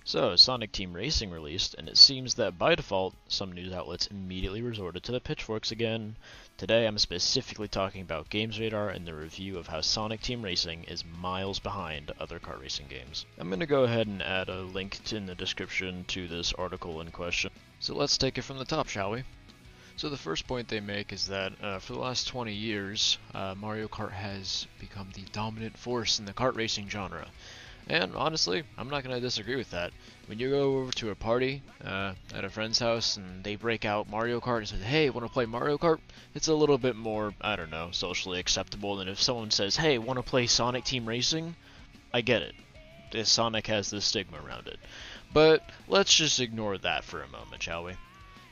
So, Sonic Team Racing released, and it seems that by default, some news outlets immediately resorted to the pitchforks again. Today I'm specifically talking about Gamesradar and the review of how Sonic Team Racing is miles behind other kart racing games. I'm going to go ahead and add a link in the description to this article in question. So let's take it from the top, shall we? So the first point they make is that for the last 20 years, Mario Kart has become the dominant force in the kart racing genre. And honestly, I'm not going to disagree with that. When you go over to a party at a friend's house and they break out Mario Kart and say, hey, want to play Mario Kart? It's a little bit more, I don't know, socially acceptable than if someone says, hey, want to play Sonic Team Racing? I get it. Sonic has this stigma around it. But let's just ignore that for a moment, shall we?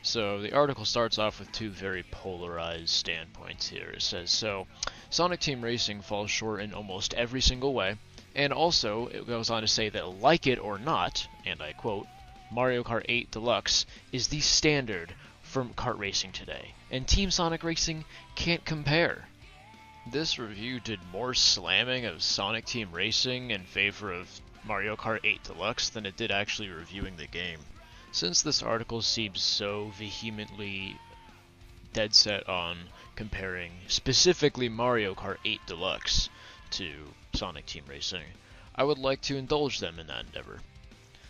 So the article starts off with two very polarized standpoints here. It says, so, Sonic Team Racing falls short in almost every single way. And also, it goes on to say that like it or not, and I quote, Mario Kart 8 Deluxe is the standard for kart racing today, and Team Sonic Racing can't compare. This review did more slamming of Sonic Team Racing in favor of Mario Kart 8 Deluxe than it did actually reviewing the game. Since this article seems so vehemently dead set on comparing specifically Mario Kart 8 Deluxe to Sonic Team Racing, I would like to indulge them in that endeavor.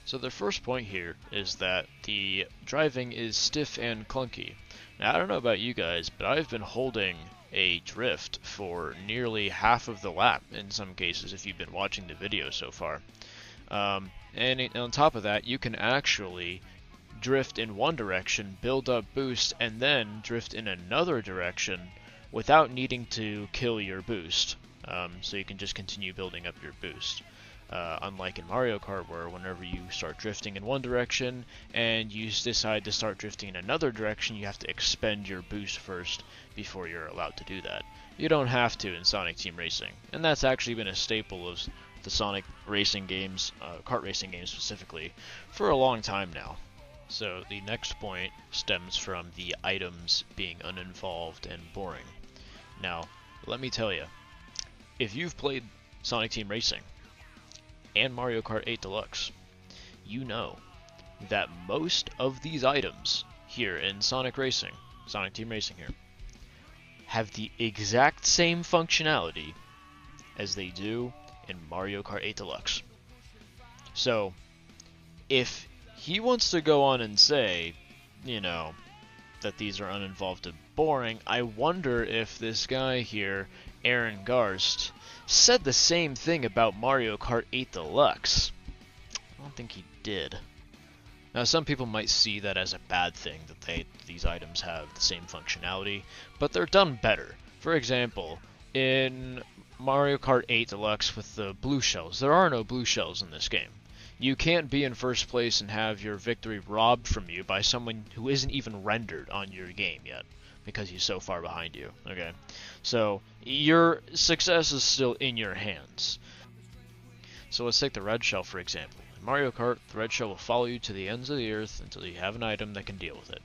So the first point here is that the driving is stiff and clunky. Now I don't know about you guys, but I've been holding a drift for nearly half of the lap in some cases if you've been watching the video so far. And on top of that, you can actually drift in one direction, build up boost, and then drift in another direction without needing to kill your boost. So you can just continue building up your boost. Unlike in Mario Kart, where whenever you start drifting in one direction and you decide to start drifting in another direction, you have to expend your boost first before you're allowed to do that. You don't have to in Sonic Team Racing, and that's actually been a staple of the Sonic racing games, kart racing games specifically, for a long time now. So the next point stems from the items being uninvolved and boring. Now, let me tell you, if you've played Sonic Team Racing and Mario Kart 8 Deluxe, you know that most of these items here in Sonic Team Racing here, have the exact same functionality as they do in Mario Kart 8 Deluxe. So, if he wants to go on and say, you know, that these are uninvolved and boring, I wonder if this guy here, Aaron Garst, said the same thing about Mario Kart 8 Deluxe. I don't think he did. Now, some people might see that as a bad thing, that these items have the same functionality, but they're done better. For example, in Mario Kart 8 Deluxe with the blue shells, there are no blue shells in this game. You can't be in first place and have your victory robbed from you by someone who isn't even rendered on your game yet, because he's so far behind you, okay? So, your success is still in your hands. So let's take the red shell for example. In Mario Kart, the red shell will follow you to the ends of the earth until you have an item that can deal with it.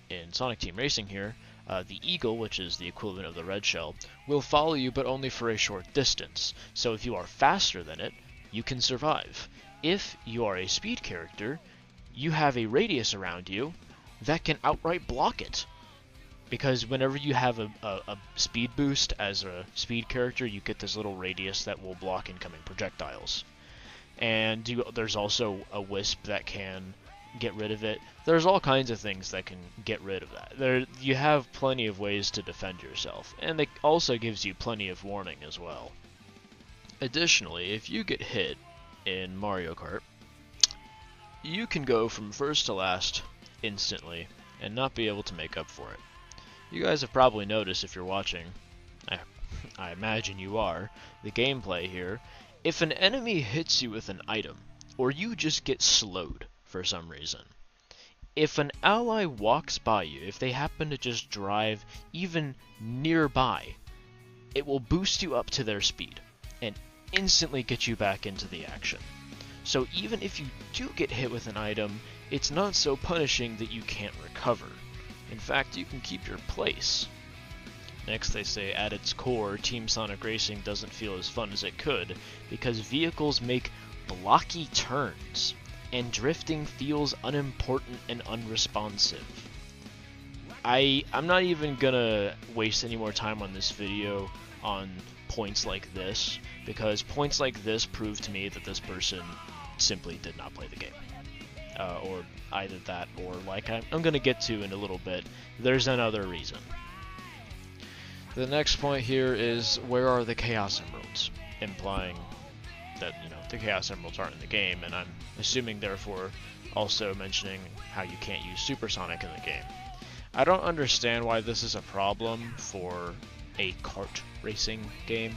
In Sonic Team Racing here, the eagle, which is the equivalent of the red shell, will follow you but only for a short distance. So if you are faster than it, you can survive. If you are a speed character, you have a radius around you that can outright block it. Because whenever you have a speed boost as a speed character, you get this little radius that will block incoming projectiles. And there's also a wisp that can get rid of it. There's all kinds of things that can get rid of that. You have plenty of ways to defend yourself, and it also gives you plenty of warning as well. Additionally, if you get hit in Mario Kart, you can go from first to last instantly and not be able to make up for it. You guys have probably noticed if you're watching, I imagine you are, the gameplay here. If an enemy hits you with an item, or you just get slowed for some reason, if an ally walks by you, if they happen to just drive even nearby, it will boost you up to their speed and instantly get you back into the action. So even if you do get hit with an item, it's not so punishing that you can't recover. In fact, you can keep your place. Next, they say, at its core, Team Sonic Racing doesn't feel as fun as it could because vehicles make blocky turns. and drifting feels unimportant and unresponsive. I'm not even gonna waste any more time on this video on points like this, because points like this prove to me that this person simply did not play the game. Or either that, or like I'm gonna get to in a little bit, there's another reason. The next point here is, where are the Chaos Emeralds? Implying that, you know, the Chaos Emeralds aren't in the game, and I'm assuming therefore also mentioning how you can't use Supersonic in the game. I don't understand why this is a problem for a kart racing game.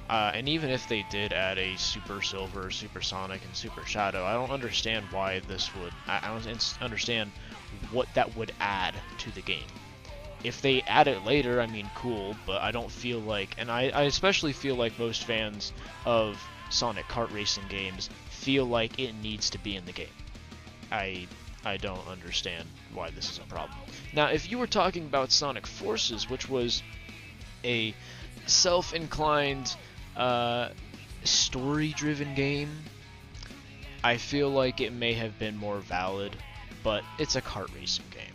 And even if they did add a Super Silver, Super Sonic, and Super Shadow, I don't understand why this would... I don't understand what that would add to the game. If they add it later, I mean, cool, but I don't feel like... And I especially feel like most fans of Sonic kart racing games feel like it needs to be in the game. I don't understand why this is a problem. Now, if you were talking about Sonic Forces, which was a self-inclined, story-driven game, I feel like it may have been more valid, but it's a kart racing game.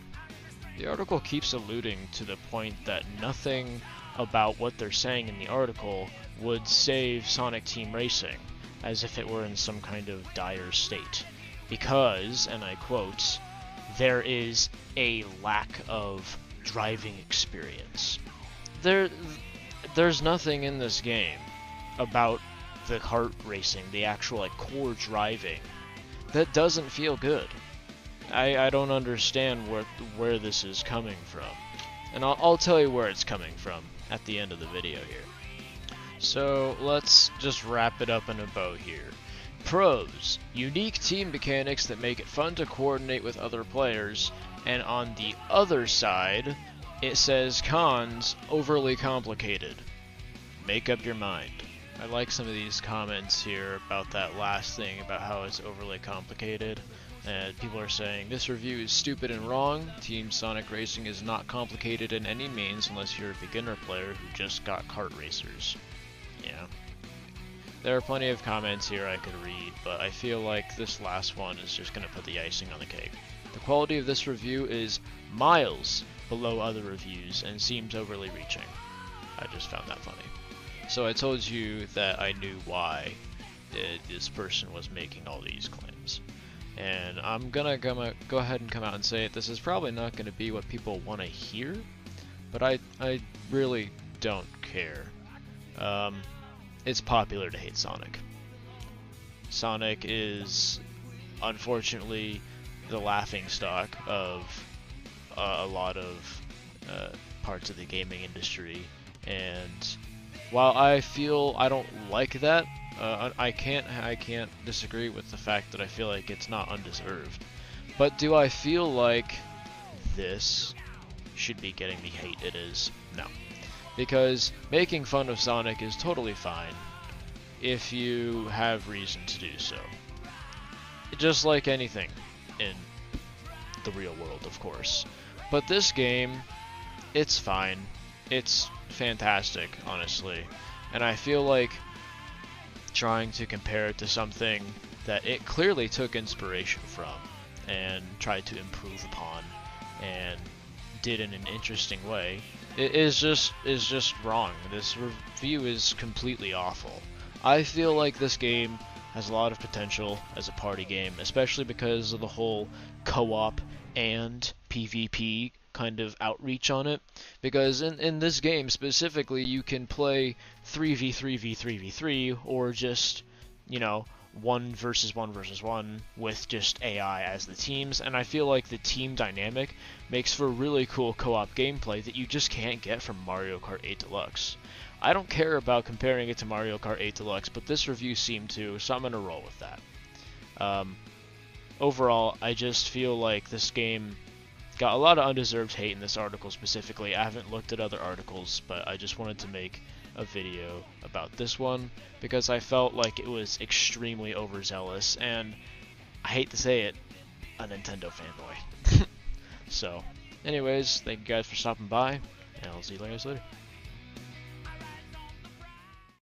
The article keeps alluding to the point that nothing about what they're saying in the article would save Sonic Team Racing, as if it were in some kind of dire state. Because, and I quote, there is a lack of driving experience. There's nothing in this game about the kart racing, the actual like core driving, that doesn't feel good. I don't understand where this is coming from, and I'll tell you where it's coming from at the end of the video here. So let's just wrap it up in a bow here. Pros: unique team mechanics that make it fun to coordinate with other players, and on the other side, it says cons: overly complicated. Make up your mind. I like some of these comments here about that last thing, about how it's overly complicated. And people are saying, this review is stupid and wrong. Team Sonic Racing is not complicated in any means unless you're a beginner player who just got kart racers. Yeah. There are plenty of comments here I could read, but I feel like this last one is just going to put the icing on the cake. The quality of this review is miles below other reviews and seems overly reaching. I just found that funny. So I told you that I knew why this person was making all these claims. And I'm gonna go ahead and come out and say it. This is probably not going to be what people want to hear, but I really don't care. It's popular to hate Sonic. Sonic is, unfortunately, the laughingstock of a lot of parts of the gaming industry, and while I feel I don't like that, I can't disagree with the fact that I feel like it's not undeserved. But do I feel like this should be getting the hate it is? No. Because making fun of Sonic is totally fine if you have reason to do so. Just like anything in the real world, of course. But this game, it's fine. It's fantastic, honestly. And I feel like trying to compare it to something that it clearly took inspiration from and tried to improve upon and did in an interesting way, it is just wrong. This review is completely awful. I feel like this game has a lot of potential as a party game, especially because of the whole co-op and PvP kind of outreach on it, because in this game specifically you can play 3v3v3v3 or just, you know, 1 versus 1 versus 1 with just AI as the teams, and I feel like the team dynamic makes for really cool co-op gameplay that you just can't get from Mario Kart 8 Deluxe. I don't care about comparing it to Mario Kart 8 Deluxe, but this review seemed to, so I'm gonna roll with that. Overall, I just feel like this game got a lot of undeserved hate in this article specifically. I haven't looked at other articles, but I just wanted to make a video about this one because I felt like it was extremely overzealous, and I hate to say it, a Nintendo fanboy. So, anyways, thank you guys for stopping by, and I'll see you guys later.